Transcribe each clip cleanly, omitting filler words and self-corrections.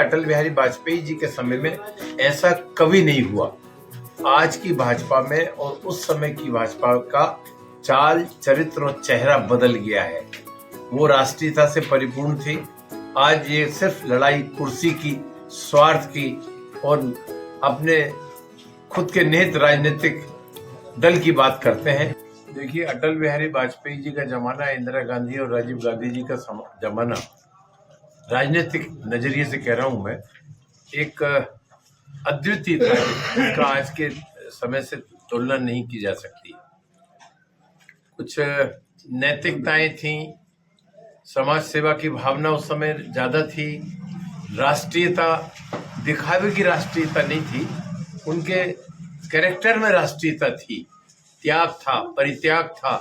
अटल बिहारी वाजपेयी जी के समय में ऐसा कभी नहीं हुआ। आज की भाजपा में और उस समय की भाजपा का चाल, चरित्र और चेहरा बदल गया है। वो राष्ट्रीयता से परिपूर्ण थी, आज ये सिर्फ लड़ाई कुर्सी की, स्वार्थ की और अपने खुद के निहित राजनीतिक दल की बात करते हैं। देखिए, अटल बिहारी वाजपेयी जी का जमाना, इंदिरा गांधी और राजीव गांधी जी का जमाना, राजनीतिक नजरिए से कह रहा हूं मैं, एक अद्वितीय था जिसका आज के समय से तुलना नहीं की जा सकती। कुछ नैतिकताएं थी, समाज सेवा की भावना उस समय ज्यादा थी, राष्ट्रीयता दिखावे की राष्ट्रीयता नहीं थी, उनके कैरेक्टर में राष्ट्रीयता थी, त्याग था, परित्याग था,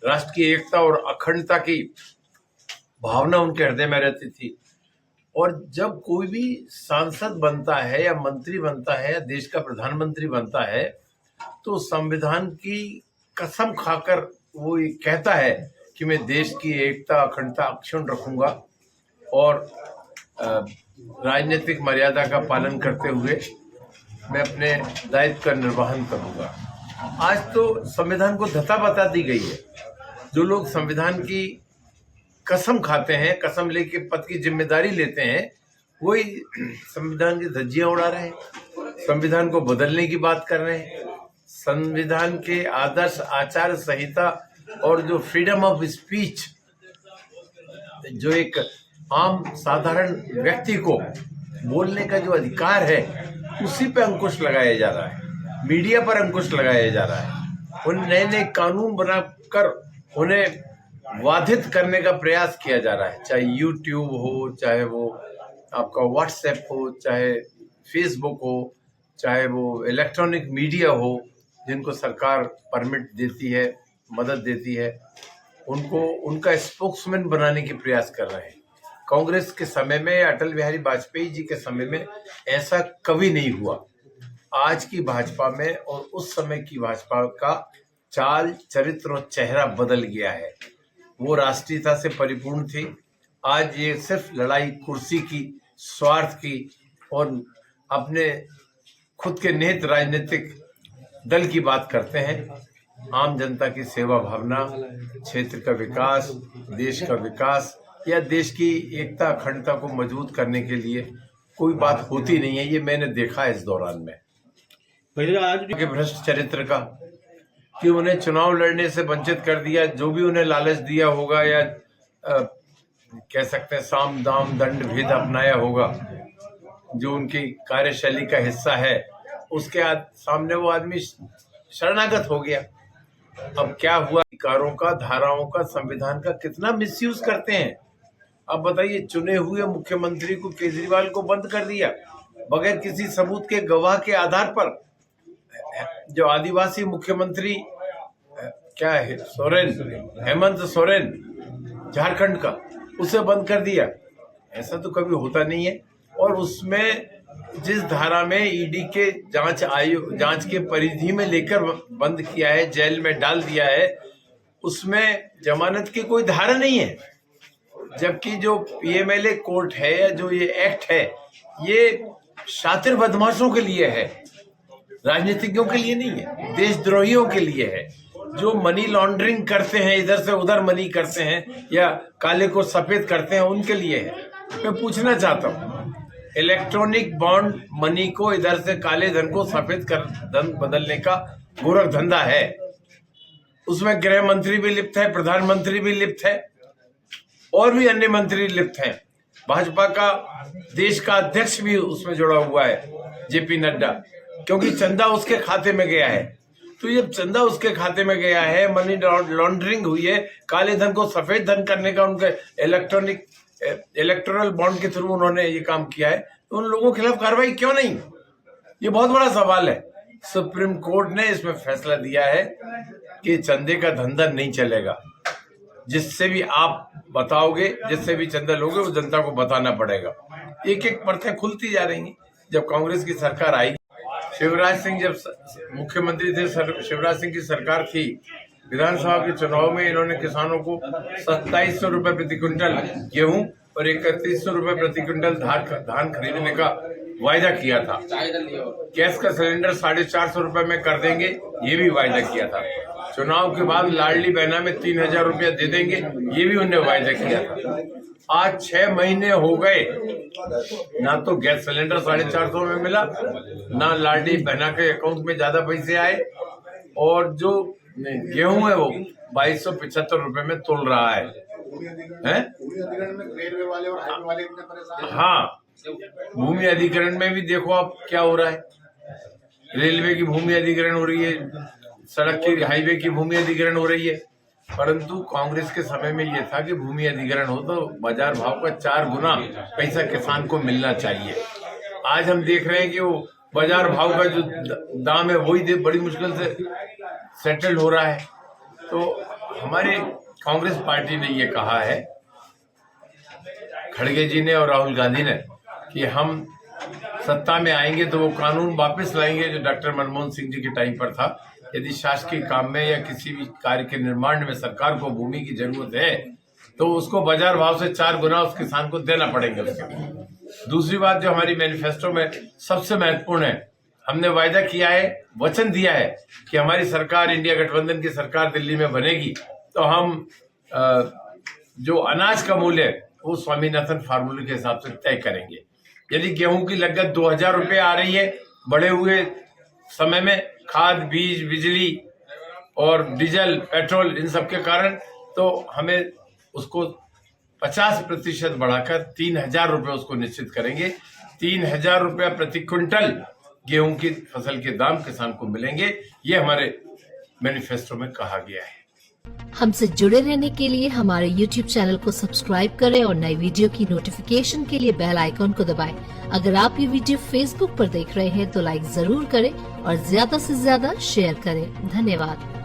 राष्ट्र की एकता और अखंडता की भावना उनके हृदय में रहती थी। और जब कोई भी सांसद बनता है या मंत्री बनता है या देश का प्रधानमंत्री बनता है तो संविधान की कसम खाकर वो ये कहता है कि मैं देश की एकता, अखंडता अक्षुण्ण रखूंगा और राजनीतिक मर्यादा का पालन करते हुए मैं अपने दायित्व का निर्वहन करूंगा। आज तो संविधान को धता बता दी गई है। जो लोग संविधान की कसम खाते हैं, कसम लेके पद की जिम्मेदारी लेते हैं, वही संविधान की धज्जियां उड़ा रहे हैं, संविधान को बदलने की बात कर रहे हैं। संविधान के आदर्श, आचार संहिता और जो फ्रीडम ऑफ स्पीच, जो एक आम साधारण व्यक्ति को बोलने का जो अधिकार है, उसी पे अंकुश लगाया जा रहा है, मीडिया पर अंकुश लगाया जा रहा है। उन नए नए कानून बनाकर उन्हें बाधित करने का प्रयास किया जा रहा है, चाहे यूट्यूब हो, चाहे वो आपका व्हाट्सएप हो, चाहे फेसबुक हो, चाहे वो इलेक्ट्रॉनिक मीडिया हो, जिनको सरकार परमिट देती है, मदद देती है, उनको उनका स्पोक्समैन बनाने के प्रयास कर रहे हैं। कांग्रेस के समय में, अटल बिहारी वाजपेयी जी के समय में ऐसा कभी नहीं हुआ। आज की भाजपा में और उस समय की भाजपा का चाल, चरित्र और चेहरा बदल गया है। वो राष्ट्रीयता से परिपूर्ण थी, आज ये सिर्फ लड़ाई कुर्सी की, स्वार्थ की और अपने खुद के निहित राजनीतिक दल की बात करते हैं। आम जनता की सेवा भावना, क्षेत्र का विकास, देश का विकास या देश की एकता, अखंडता को मजबूत करने के लिए कोई बात होती नहीं है। ये मैंने देखा है इस दौरान में। आज के भ्रष्ट चरित्र का कि उन्हें चुनाव लड़ने से वंचित कर दिया, जो भी उन्हें लालच दिया होगा या कह सकते हैं साम दाम दंड भेद अपनाया होगा, जो उनकी कार्यशैली का हिस्सा है, उसके सामने वो आदमी शरणागत हो गया। अब क्या हुआ? अधिकारों का, धाराओं का, संविधान का कितना मिसयूज करते हैं। अब बताइए, चुने हुए मुख्यमंत्री को, केजरीवाल को बंद कर दिया बगैर किसी सबूत के, गवाह के आधार पर। जो आदिवासी मुख्यमंत्री क्या है, सोरेन, हेमंत सोरेन, झारखंड का, उसे बंद कर दिया। ऐसा तो कभी होता नहीं है। और उसमें जिस धारा में ईडी के जांच के परिधि में लेकर बंद किया है, जेल में डाल दिया है, उसमें जमानत की कोई धारा नहीं है। जबकि जो पीएमएलए कोर्ट है या जो ये एक्ट है, ये शातिर बदमाशों के लिए है, राजनीतिज्ञों के लिए नहीं है, देशद्रोहियों के लिए है, जो मनी लॉन्ड्रिंग करते हैं, इधर से उधर मनी करते हैं या काले को सफेद करते हैं, उनके लिए है। मैं पूछना चाहता हूँ, इलेक्ट्रॉनिक बॉन्ड मनी को, इधर से काले धन को सफेद कर धन बदलने का गोरख धंधा है। उसमें गृह मंत्री भी लिप्त है, प्रधानमंत्री भी लिप्त है और भी अन्य मंत्री लिप्त हैं। भाजपा का देश का अध्यक्ष भी उसमें जुड़ा हुआ है, जेपी नड्डा, क्योंकि चंदा उसके खाते में गया है। तो ये चंदा उसके खाते में गया है, मनी लॉन्ड्रिंग हुई है, काले धन को सफेद धन करने का उनके इलेक्टोरल बॉन्ड के थ्रू उन्होंने ये काम किया है, तो उन लोगों के खिलाफ कार्रवाई क्यों नहीं? ये बहुत बड़ा सवाल है। सुप्रीम कोर्ट ने इसमें फैसला दिया है कि चंदे का धंधा नहीं चलेगा। जिससे भी आप बताओगे, जिससे भी चंदा लोगे, वो जनता को बताना पड़ेगा। एक एक परतें खुलती जा रही हैं। जब कांग्रेस की सरकार आई, शिवराज सिंह जब मुख्यमंत्री थे, शिवराज सिंह की सरकार थी, विधानसभा के चुनाव में इन्होंने किसानों को 2700 रुपए प्रति क्विंटल गेहूं और 3100 रुपए प्रति क्विंटल धान खरीदने का वायदा किया था। गैस का सिलेंडर 450 रुपए में कर देंगे, ये भी वायदा किया था। चुनाव के बाद लाडली बहना में 3000 रुपया दे देंगे, ये भी उन्होंने वायदा किया था। आज 6 महीने हो गए, ना तो गैस सिलेंडर 450 में मिला, ना लाडली बहना के अकाउंट में ज्यादा पैसे आए, और जो गेहूं है वो 2275 रुपए में तोल रहा है। हाँ, भूमि अधिग्रहण में भी देखो आप क्या हो रहा है। रेलवे की भूमि अधिग्रहण हो रही है, सड़क की हाईवे की भूमि अधिग्रहण हो रही है, परंतु कांग्रेस के समय में ये था कि भूमि अधिग्रहण हो तो बाजार भाव का 4 गुना पैसा किसान को मिलना चाहिए। आज हम देख रहे हैं कि वो बाजार भाव का जो दाम है वही बड़ी मुश्किल से सेटल हो रहा है। तो हमारे कांग्रेस पार्टी ने ये कहा है, खड़गे जी ने और राहुल गांधी ने, कि हम सत्ता में आएंगे तो वो कानून वापस लाएंगे जो डॉक्टर मनमोहन सिंह जी के टाइम पर था। यदि शासकीय काम में या किसी भी कार्य के निर्माण में सरकार को भूमि की जरूरत है तो उसको बाजार भाव से 4 गुना उस किसान को देना पड़ेगा उसके। दूसरी बात जो हमारी मैनिफेस्टो में सबसे महत्वपूर्ण है, हमने वायदा किया है, वचन दिया है कि हमारी सरकार, इंडिया गठबंधन की सरकार दिल्ली में बनेगी तो हम जो अनाज का मूल्य है वो स्वामीनाथन फार्मूले के हिसाब से तय करेंगे। यदि गेहूं की लागत 2000 रुपये आ रही है बढ़े हुए समय में, खाद, बीज, बिजली और डीजल, पेट्रोल, इन सब के कारण, तो हमें उसको 50% बढ़ाकर 3000 रुपये उसको निश्चित करेंगे। 3000 रुपया प्रति क्विंटल गेहूं की फसल के दाम किसान को मिलेंगे, ये हमारे मैनिफेस्टो में कहा गया है। हमसे जुड़े रहने के लिए हमारे YouTube चैनल को सब्सक्राइब करें और नई वीडियो की नोटिफिकेशन के लिए बेल आइकॉन को दबाएं। अगर आप ये वीडियो Facebook पर देख रहे हैं तो लाइक जरूर करें और ज्यादा से ज्यादा शेयर करें। धन्यवाद।